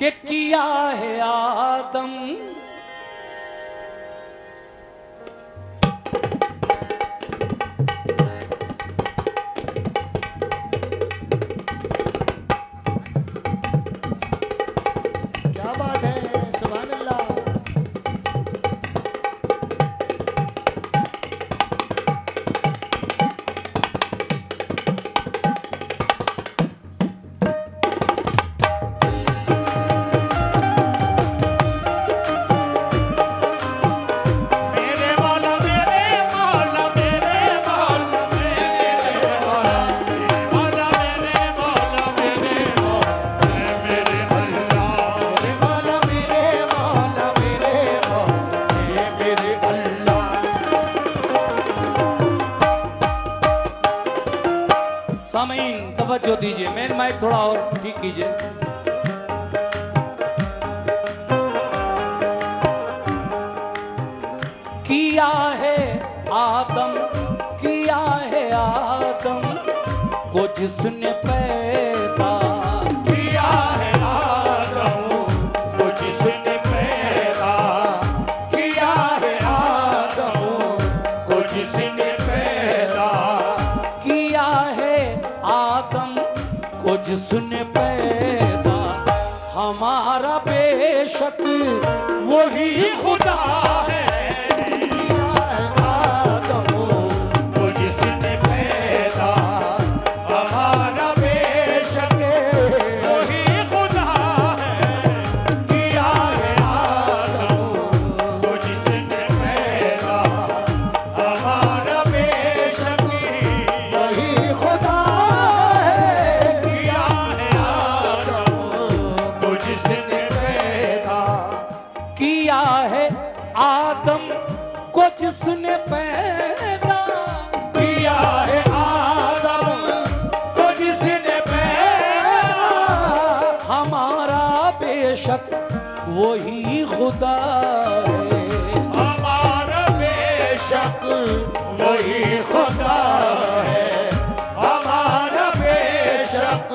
कि किया है आदम क्या बात है, सुभान अल्लाह। सामीन तवज्जो दीजिए, मेन माइक थोड़ा और ठीक कीजिए। किया है आदम, किया है आदम को जिसने पैदा, किया है आदम को जिसने पैदा, किया है आदम को जिसने पैदा, किया है आदम को जिसने पैदा, हमारा बेशक वही खुदा है। किया है आदम को जिसने पैदा, किया है आदम को जिसने पैदा, हमारा बेशक वही खुदा है। हमारा बेशक वही खुदा है, हमारा बेशक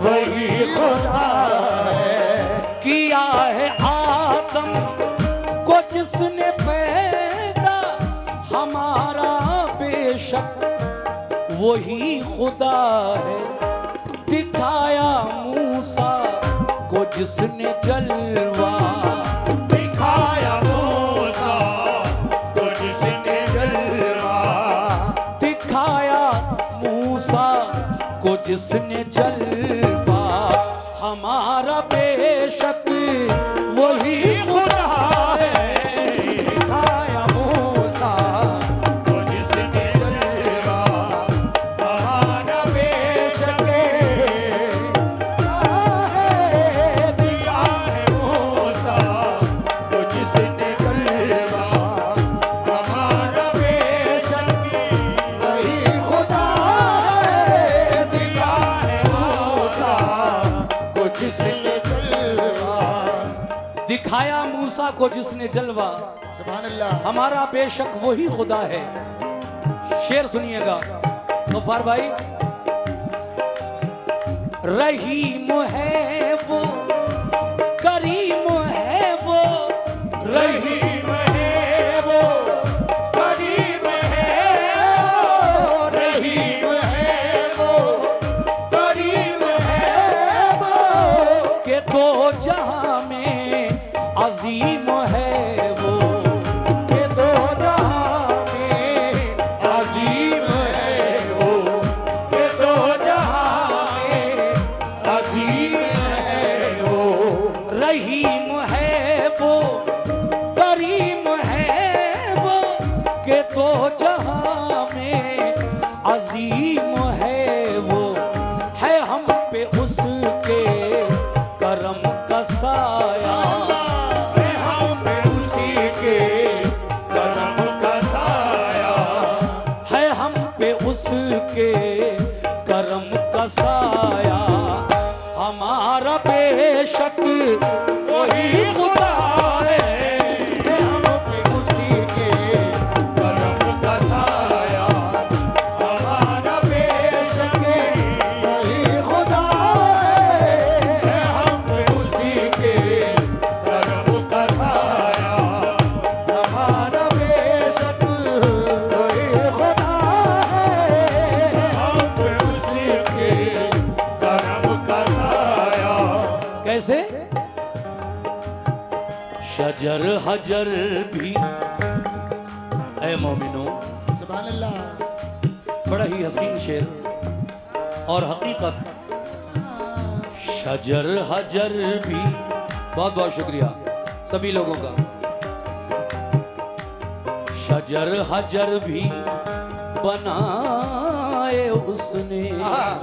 वही खुदा है। किया है आदम को जिसने पैदा, हमारा बेशक वही खुदा है। दिखाया मूसा को जिसने जलवा, दिखाया मूसा को जिसने जलवा, दिखाया मूसा को जिसने जलवा, हमारा बेशक वही खुदा है। दिखाया मूसा को जिसने जलवा, हमारा बेशक दिया है मूसा को जिसने जलवा, हमारा बेशक वही खुदा है। दिया है मूसा को जिसने जलवा, दिखाया मूसा को जिसने जलवा, सुभान अल्लाह। हमारा बेशक वही खुदा है। शेर सुनिएगा गफ्फार भाई। रहीम है वो, करीम है वो, रहीम है वो, करीम है वो, रहीम है वो, करीम है वो, के दो जहां में अजीम है वो, के दो जहां में अजीम है वो, के दो जहां में अजीम है वो, रहीम है वो, करीम है वो, के दो जहां में अजीम है वो, है हम पे उसके करम का साया, है हम पे उसी के करम का साया, है हम पे उसके करम का साया, हमारा बेशक वही खुदा है। कैसे? शजर हजर भी, ऐ मोमिनो, सुभान अल्लाह। बड़ा ही हसीन शेर और हकीकत। शजर हजर भी, बहुत बहुत शुक्रिया सभी लोगों का। शजर हजर भी बनाए उसने,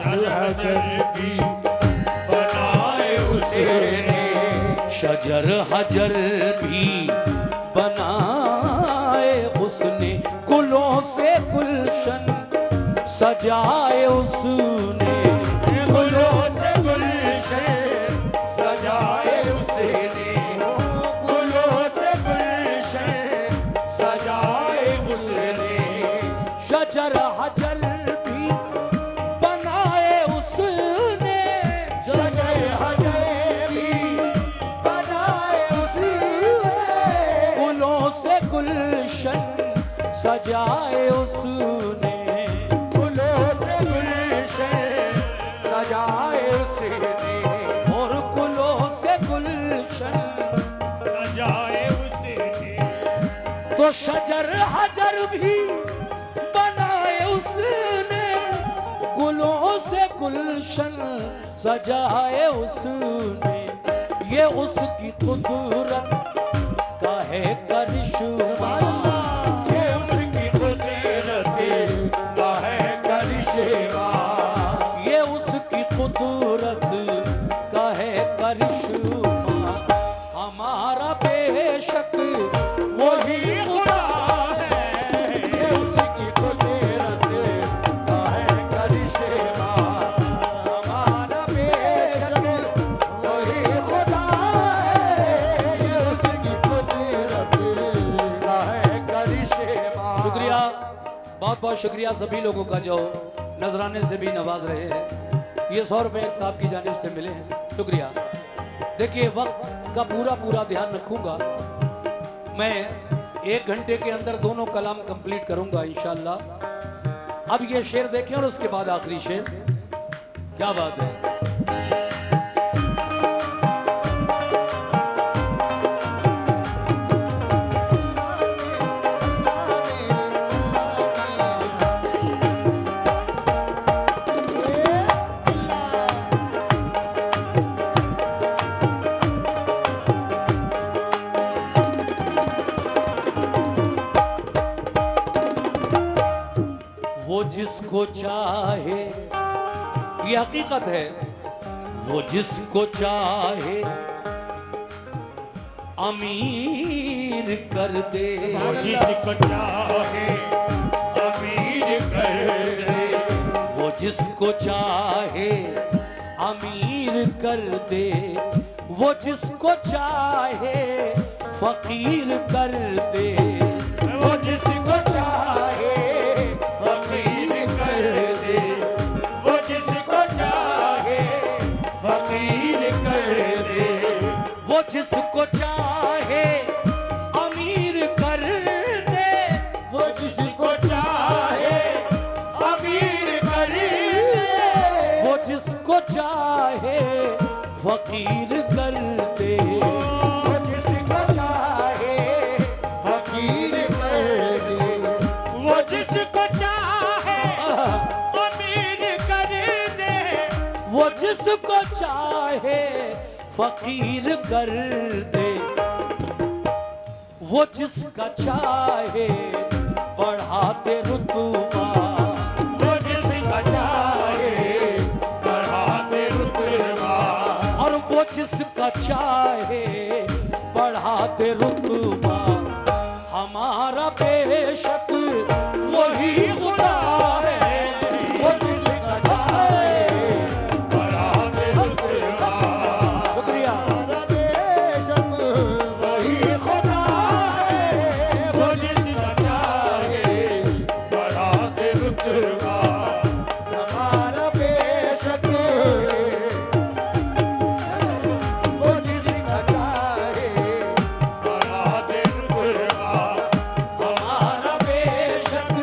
हजर भी बनाए उसने, शजर हजर भी बनाए उसने, गुलों से गुलशन सजाए उसने, गुलों से गुलशन सजाए उसने, गुलों से गुलशन सजाए उसने, शजर हजर भी बनाए उसने, शजर हजर भी बनाए उसने, गुलों से गुलशन सजाए उसने, गुलों से गुलशन सजाए उसने, और गुलों से गुलशन सजाए उसने, तो शजर हजर भी बनाए उसने, गुलों से गुलशन सजाए उसने, ये उसकी कुदरत का है करिश्मा, ये उसकी कुदरत का है करिश्मा, ये उसकी कुदरत का है करिश्मा, हमारा बेशक वही खुदा है, ये उसकी कुदरत का है करिश्मा, हमारा बेशक वही खुदा है, ये उसकी कुदरत का है करिश्मा। शुक्रिया, बहुत बहुत शुक्रिया सभी लोगों का जो नजराने से भी नवाज रहे हैं। ये 100 रुपए एक साहब की जानिब से मिले हैं, शुक्रिया। देखिए वक्त का पूरा ध्यान रखूंगा मैं, 1 घंटे के अंदर दोनों कलाम कंप्लीट करूंगा इंशाल्लाह। अब ये शेर देखें और उसके बाद आखिरी शेर। क्या बात है। वो जिसको चाहे, ये हकीकत है, वो जिसको चाहे अमीर कर दे, जिसको चाहे अमीर कर दे, वो जिसको चाहे अमीर कर दे, वो जिसको चाहे फकीर कर दे, वो जिसको चाहे फकीर कर दे, वो जिसको चाहे फकीर कर दे, वो जिसको चाहे अमीर कर दे, वो जिसको चाहे अमीर कर दे, वो जिसको चाहे फकीर कर दे, वो जिसको चाहे फकीर कर दे, वो जिसको चाहे अमीर कर दे, वो जिसको चाहे फकीर कर दे, वो जिसका चाहे बढ़ाते रुतबा, वो जिसका चाहे बढ़ाते रुतबा, और वो जिसका चाहे बढ़ाते रुतबा, हमारा बेशक वही खुदा है, वो जिसका चाहे बढ़ाते रुतबा, शुक्रिया। बेशक वही खुदा है, वो जिसका चाहे बढ़ाते रुतबा, हमारा बेशक वो जिसका चाहे बढ़ाते रुतबा, हमारा बेशक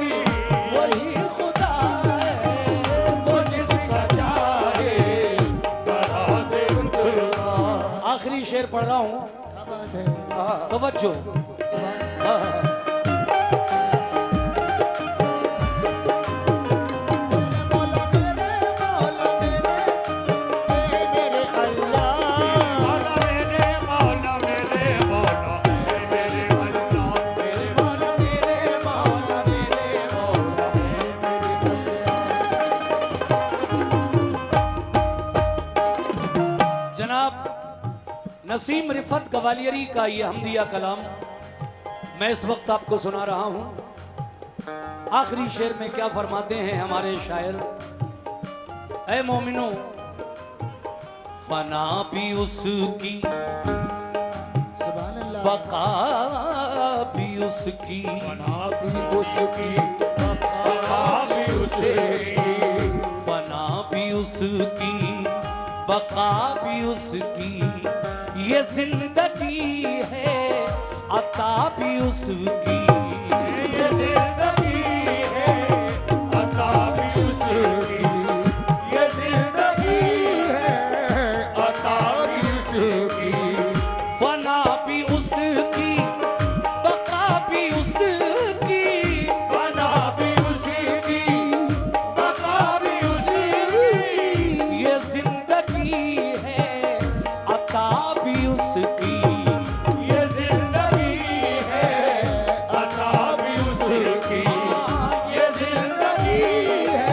आखिरी शेर पढ़ रहा हूँ, क्या बात है तवज्जो। सुभान हाँ, हाँ। मौला मेरे अल्लाह मौला मेरे मौला मेरे मौला मेरे अल्लाह मेरे मौला मेरे मौला मेरे मौला जनाब नसीम रिफत गवालियरी का ये हमदिया कलाम मैं इस वक्त आपको सुना रहा हूं। आखिरी शेर में क्या फरमाते हैं हमारे शायर, ऐ मोमिनो फना भी उसकी सुभान अल्लाह बका भी उसकी, भी उसकी बका भी उसकी फना भी उसकी बका भी उसकी, ये जिंदगी है अता भी उसकी, ये जिंदगी है अता भी उसकी ये जिंदगी है अता भी उसकी फना भी उसकी बका भी उसकी, बना भी उसकी बका भी उसकी ये जिंदगी है अता भी उसकी, ये जिंदगी है अता भी उसकी ये जिंदगी है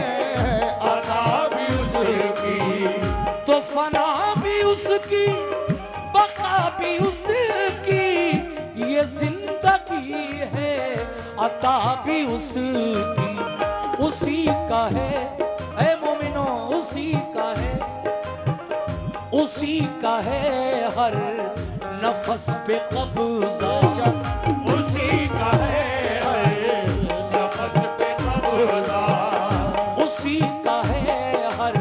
अता भी उसकी तो फना भी उसकी बका भी उसकी, ये जिंदगी है अता भी उसकी, उसी का है ऐ मोमिनो उसी का है, उसी का है हर नफस पे कब्जा, उसी का है नफस पे कब्जा उसी का है हर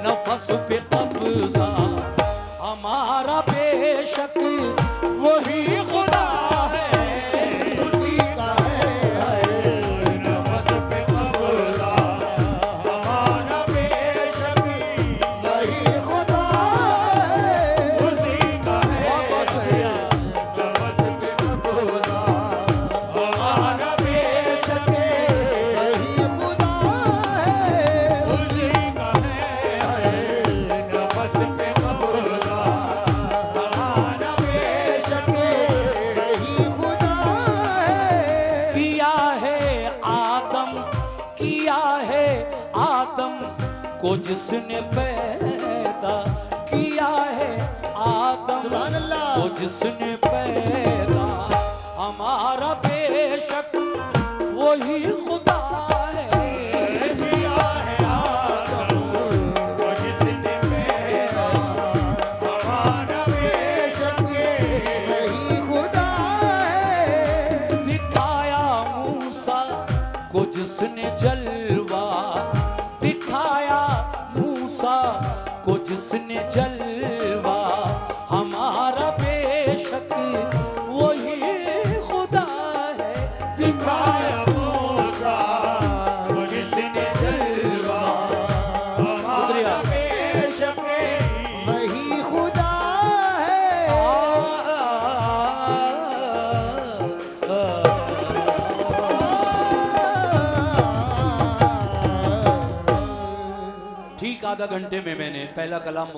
नफस पे कब्जा, हमारा बेशक वही खुदा है, उसी का है नफस पे कब्जा हमारा बेशक वही खुदा है उसी का है बहुत शुक्रिया। नफस पे कब्जा हमारा बेशक वही खुदा है उसी का है नफस पे कब्जा हमारा बेशक वही खुदा है किया है आदम को जिसने पैदा किया है आदम सुभान अल्लाह को जिसने पैदा, हमारा बेशक वही खुदा है, किया है आदम को जिसने पैदा हमारा बेशक वही खुदा है दिखाया मूसा को जिसने जलवा, दिखाया मूसा को जिसने जलवा, हमारा बेशक वही खुदा है, दिखाया मूसा को जिसने जलवा हमारा बेशक वही खुदा है ठीक आधा घंटे में मैंने पहला कलाम